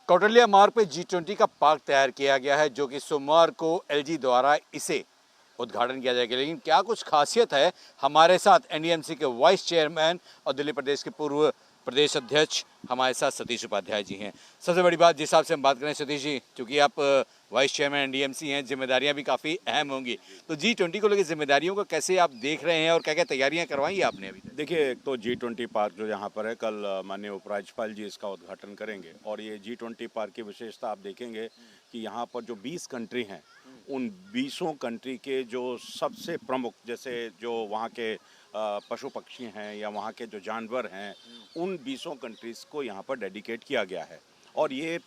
कौटिल्य मार्ग पे G20 का पार्क तैयार किया गया है, जो कि सोमवार को एलजी द्वारा इसे उद्घाटन किया जाएगा। लेकिन क्या कुछ खासियत है, हमारे साथ एनडीएमसी के वाइस चेयरमैन और दिल्ली प्रदेश के पूर्व प्रदेश अध्यक्ष हमारे साथ सतीश उपाध्याय जी हैं। सबसे बड़ी बात जिस हिसाब से हम बात करें सतीश जी, क्योंकि आप वाइस चेयरमैन एनडीएमसी हैं, जिम्मेदारियां भी काफ़ी अहम होंगी, तो G20 को लेकर जिम्मेदारियों को कैसे आप देख रहे हैं और क्या क्या तैयारियां करवाई है आपने अभी तक? देखिए, एक तो G20 पार्क जो यहाँ पर है, कल माननीय उपराज्यपाल जी इसका उद्घाटन करेंगे। और ये G20 पार्क की विशेषता आप देखेंगे कि यहाँ पर जो 20 कंट्री हैं, उन 20 कंट्री के जो सबसे प्रमुख, जैसे जो वहाँ के पशु पक्षी हैं या वहाँ के जो जानवर हैं, उन 20 कंट्रीज़ को यहाँ पर डेडिकेट किया गया है। और ये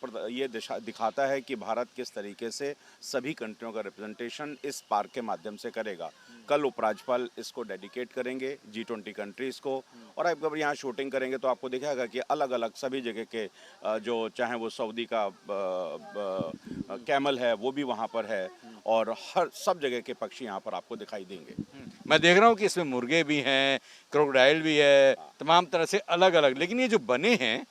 दिखाता है कि भारत किस तरीके से सभी कंट्रियों का रिप्रेजेंटेशन इस पार्क के माध्यम से करेगा। कल उपराज्यपाल इसको डेडिकेट करेंगे G20 कंट्रीज़ को। और आप अगर यहाँ शूटिंग करेंगे तो आपको दिखेगा कि अलग अलग सभी जगह के जो चाहे वो सऊदी का कैमल है वो भी वहाँ पर है, और हर सब जगह के पक्षी यहाँ पर आपको दिखाई देंगे। मैं देख रहा हूँ कि इसमें मुर्गे भी हैं, क्रोकोडाइल भी है, तमाम तरह से अलग अलग। लेकिन ये जो बने हैं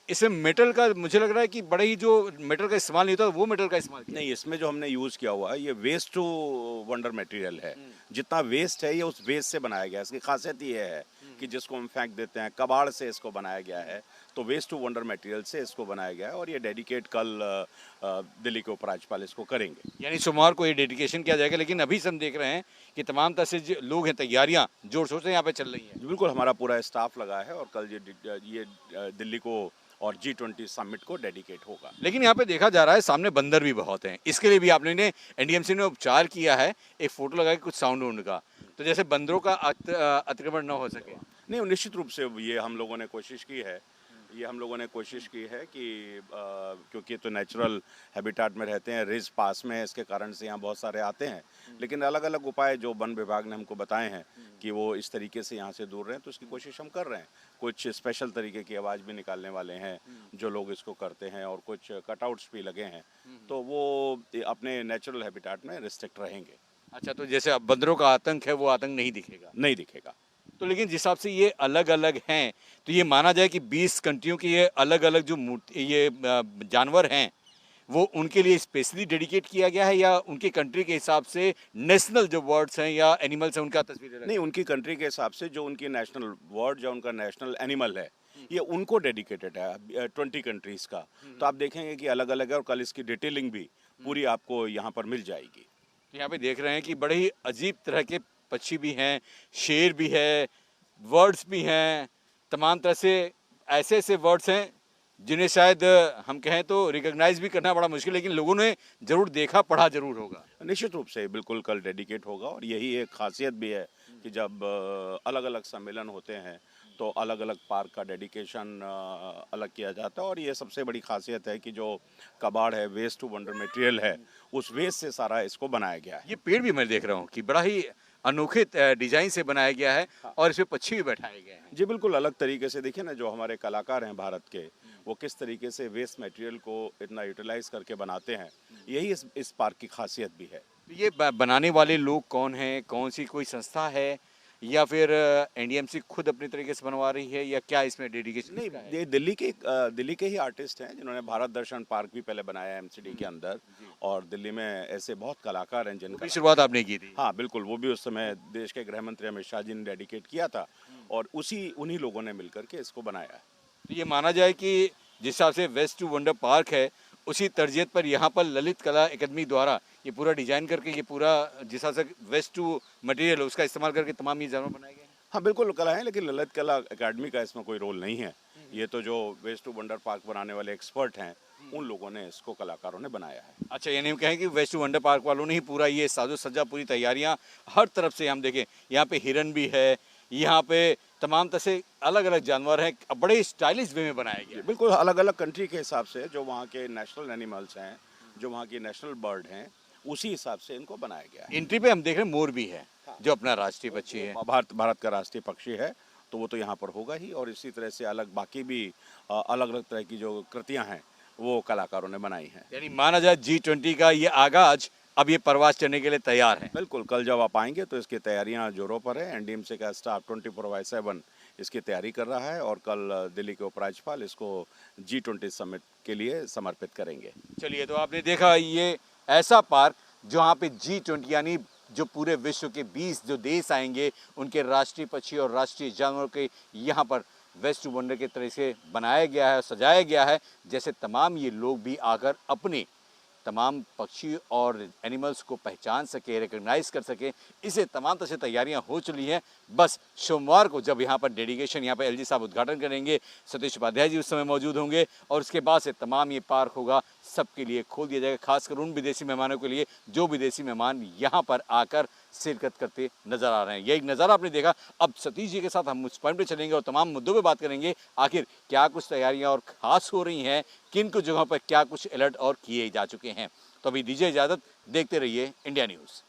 इसमें मेटल का, मुझे लग रहा है कि बड़े ही जो मेटल का इस्तेमाल नहीं होता वो मेटल का इस्तेमाल किया। नहीं, इसमें जो हमने यूज़ किया हुआ है ये वेस्ट टू वंडर मटेरियल है। जितना वेस्ट है ये उस वेस्ट से बनाया गया है। इसकी खासियत ये है कि जिसको हम फेंक देते हैं, कबाड़ से इसको बनाया गया है, तो वेस्ट टू वंडर मटेरियल से इसको बनाया गया है। और ये डेडिकेट कल दिल्ली के उपराज्यपाल इसको करेंगे। यानी सोमवार को ये डेडिकेशन किया जाएगा। लेकिन अभी से हम देख रहे हैं कि तमाम तरह से जो लोग हैं, तैयारियां जोर शोर से यहाँ पे चल रही हैं। बिल्कुल, हमारा पूरा स्टाफ लगा है और कल ये दिल्ली को और G20 समिट को डेडिकेट होगा। लेकिन यहाँ पे देखा जा रहा है सामने बंदर भी बहुत हैं। इसके लिए भी आपने ने एनडीएमसी ने उपचार किया है, एक फोटो लगा के कुछ साउंड उंड का, तो जैसे बंदरों का अतिक्रमण न हो सके। नहीं, निश्चित रूप से ये हम लोगों ने कोशिश की है। कि क्योंकि तो नेचुरल हैबिटेट में रहते हैं, रिज पास में है, इसके कारण से यहाँ बहुत सारे आते हैं। लेकिन अलग अलग उपाय जो वन विभाग ने हमको बताए हैं कि वो इस तरीके से यहाँ से दूर रहें, तो इसकी कोशिश हम कर रहे हैं। कुछ स्पेशल तरीके की आवाज़ भी निकालने वाले हैं जो लोग इसको करते हैं, और कुछ कटआउट्स भी लगे हैं, तो वो अपने नेचुरल हैबिटेट में रिस्ट्रिक्ट रहेंगे। अच्छा, तो जैसे अब बंदरों का आतंक है वो आतंक नहीं दिखेगा? नहीं दिखेगा। तो लेकिन जिस हिसाब से ये अलग अलग हैं, तो ये माना जाए कि 20 कंट्रियों के ये अलग अलग जो ये जानवर हैं वो उनके लिए स्पेशली डेडिकेट किया गया है, या उनकी कंट्री के हिसाब से नेशनल जो बर्ड्स हैं या एनिमल्स हैं उनका तस्वीर? नहीं, उनकी कंट्री के हिसाब से जो उनकी नेशनल बर्ड या उनका नेशनल एनिमल है, ये उनको डेडिकेटेड है 20 कंट्रीज़ का। तो आप देखेंगे कि अलग अलग है, और कल इसकी डिटेलिंग भी पूरी आपको यहाँ पर मिल जाएगी। यहाँ पे देख रहे हैं कि बड़े ही अजीब तरह के पक्षी भी हैं, शेर भी है, वर्ड्स भी हैं, तमाम तरह से ऐसे ऐसे वर्ड्स हैं जिन्हें शायद हम कहें तो रिकॉग्नाइज भी करना बड़ा मुश्किल, लेकिन लोगों ने जरूर देखा पढ़ा जरूर होगा। निश्चित रूप से बिल्कुल कल डेडिकेट होगा। और यही एक खासियत भी है कि जब अलग अलग सम्मेलन होते हैं तो अलग अलग पार्क का डेडिकेशन अलग किया जाता है। और ये सबसे बड़ी खासियत है कि जो कबाड़ है, वेस्ट टू वंडर मटेरियल है, उस वेस्ट से सारा इसको बनाया गया है। ये पेड़ भी मैं देख रहा हूँ कि बड़ा ही अनोखे डिजाइन से बनाया गया है, और इसमें पक्षी भी बैठाए गए हैं। जी बिल्कुल, अलग तरीके से देखिए ना, जो हमारे कलाकार हैं भारत के, वो किस तरीके से वेस्ट मटेरियल को इतना यूटिलाइज करके बनाते हैं, यही इस पार्क की खासियत भी है। ये बनाने वाले लोग कौन हैं, कौन सी कोई संस्था है, या फिर एनडीएमसी खुद अपने तरीके से बनवा रही है, या क्या इसमें डेडिकेशन? नहीं, ये दिल्ली के ही आर्टिस्ट हैं जिन्होंने भारत दर्शन पार्क भी पहले बनाया है एमसीडी के अंदर। और दिल्ली में ऐसे बहुत कलाकार हैं जिनकी शुरुआत आपने की थी। हाँ बिल्कुल, वो भी उस समय देश के गृह मंत्री अमित शाह जी ने डेडिकेट किया था, और उन्हीं लोगों ने मिलकर के इसको बनाया है। तो ये माना जाए कि जिस हिसाब से वेस्ट टू वंडर पार्क है, उसी तर्जियत पर यहाँ पर ललित कला अकादमी द्वारा ये पूरा डिजाइन करके, ये पूरा जिस हिसाब से वेस्ट टू मटेरियल उसका इस्तेमाल करके तमाम ये जानवर बनाए गए हैं। हाँ बिल्कुल कला है, लेकिन ललित कला अकादमी का इसमें कोई रोल नहीं है। ये तो जो वेस्ट टू वंडर पार्क बनाने वाले एक्सपर्ट हैं, उन लोगों ने इसको, कलाकारों ने बनाया है। अच्छा, यानी हम कहें कि वेस्ट टू वंडर पार्क वालों ने ही पूरा ये साजो सज्जा, पूरी तैयारियां हर तरफ से, हम देखें यहाँ पे हिरन भी है, यहाँ पे तमाम तरह से अलग अलग जानवर हैं, बड़े स्टाइलिश वे में बनाए गए। बिल्कुल, अलग अलग कंट्री के हिसाब से जो वहाँ के नेशनल एनिमल्स हैं, जो वहाँ की नेशनल बर्ड हैं, उसी हिसाब से इनको बनाया गया है। एंट्री पे हम देख रहे हैं मोर भी है, जो अपना राष्ट्रीय पक्षी है, भारत का राष्ट्रीय पक्षी है, तो वो तो यहाँ पर होगा ही। और इसी तरह से अलग बाकी भी अलग अलग तरह की जो कृतियाँ हैं वो कलाकारों ने बनाई हैं। यानी माना जाए G20 का ये आगाज अब ये प्रवास चलने के लिए तैयार है। बिल्कुल, कल जब आप आएंगे तो इसकी तैयारियां जोरों पर है। एनडीएमसी का स्टाफ 24/7 इसकी तैयारी कर रहा है और कल दिल्ली के उपराज्यपाल इसको G20 समिट के लिए समर्पित करेंगे। चलिए, तो आपने देखा ये ऐसा पार्क जहाँ पे G20 यानी जो पूरे विश्व के 20 जो देश आएंगे उनके राष्ट्रीय पक्षी और राष्ट्रीय जानवरों के यहाँ पर वेस्ट वंडर के तरह से बनाया गया है, सजाया गया है, जैसे तमाम ये लोग भी आकर अपने तमाम पक्षी और एनिमल्स को पहचान सके, रिकग्नाइज कर सके। इसे तमाम तरह से तैयारियां हो चुकी हैं। बस सोमवार को जब यहाँ पर डेडिकेशन यहाँ पर एलजी साहब उद्घाटन करेंगे, सतीश उपाध्याय जी उस समय मौजूद होंगे और उसके बाद से तमाम ये पार्क होगा सबके लिए खोल दिया जाएगा, खासकर उन विदेशी मेहमानों के लिए जो विदेशी मेहमान यहाँ पर आकर शिरकत करते नजर आ रहे हैं। ये एक नज़ारा आपने देखा। अब सतीश जी के साथ हम उस पॉइंट पे चलेंगे और तमाम मुद्दों पे बात करेंगे, आखिर क्या कुछ तैयारियां और खास हो रही हैं, किन कुछ जगहों पर क्या कुछ अलर्ट और किए जा चुके हैं। तो अभी दीजिए इजाज़त, देखते रहिए इंडिया न्यूज़।